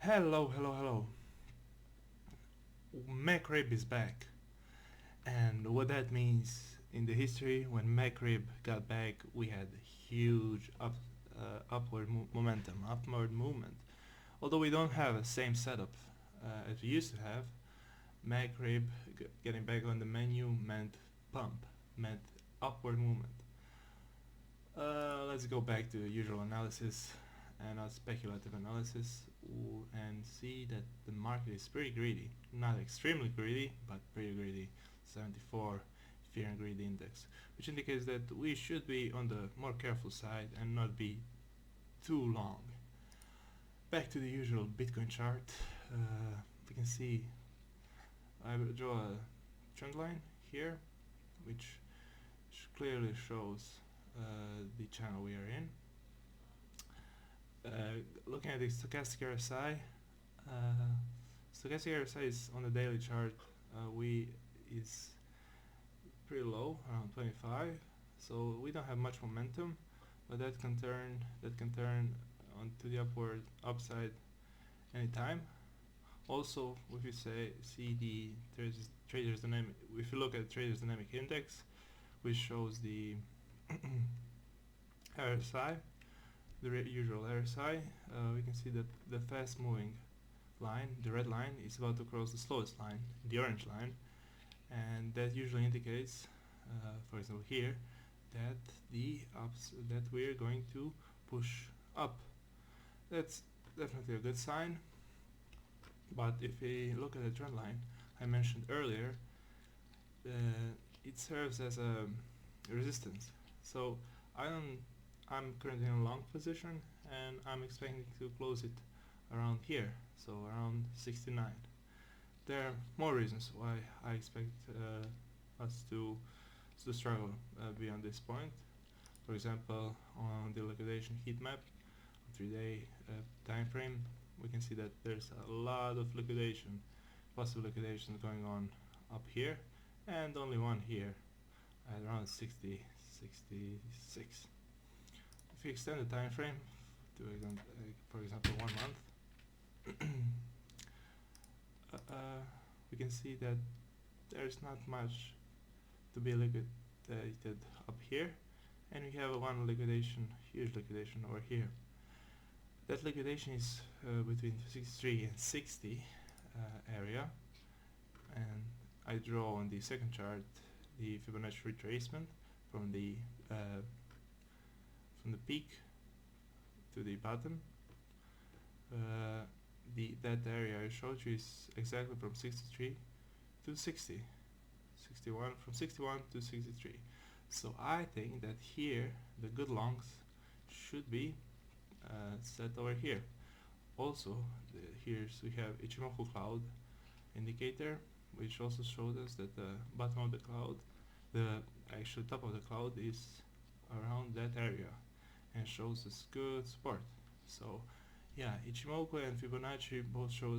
Hello, hello, hello. MacRib is back. And what that means in the history, when MacRib got back, we had huge upward movement. Although we don't have the same setup as we used to have, MacRib getting back on the menu meant pump, meant upward movement. Let's go back to the usual analysis and a speculative analysis and see that the market is pretty greedy. Not extremely greedy, but pretty greedy. 74 fear and greed index, which indicates that we should be on the more careful side and not be too long. Back to the usual Bitcoin chart. We can see I will draw a trend line here, which clearly shows the channel we are in. Looking at the stochastic RSI, stochastic RSI is on the daily chart. Is pretty low, around 25. So we don't have much momentum, but that can turn onto the upside anytime. Also, if you see the traders dynamic, if you look at traders dynamic index, which shows the RSI, the usual RSI, we can see that the fast moving line, the red line, is about to cross the slowest line, the orange line, and that usually indicates, for example here, that that we're going to push up. That's definitely a good sign. But if we look at the trend line I mentioned earlier, it serves as a resistance. So I'm currently in a long position and I'm expecting to close it around here, so around 69. There are more reasons why I expect us to struggle beyond this point. For example, on the liquidation heat map, 3-day time frame, we can see that there's a lot of possible liquidation going on up here, and only one here at around 60, 66. If we extend the time frame to for example 1 month, we can see that there's not much to be liquidated up here, and we have one huge liquidation over here. That liquidation is between 63 and 60 area, and I draw on the second chart the Fibonacci retracement from the peak to the bottom. That area I showed you is exactly from 63 to 60, 61, from 61 to 63. So I think that here the good longs should be set over here. Also, we have Ichimoku cloud indicator, which also showed us that the bottom of the cloud, the actual top of the cloud, is around that area and shows us good support. So yeah, Ichimoku and Fibonacci both show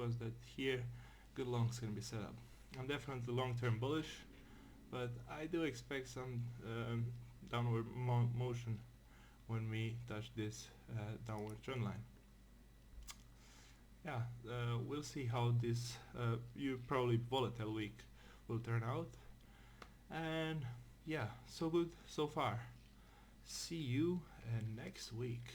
us that here good longs can be set up. I'm definitely long-term bullish, but I do expect some downward motion when we touch this downward trend line. Yeah, we'll see how this probably volatile week will turn out. And yeah, so good so far. See you next week.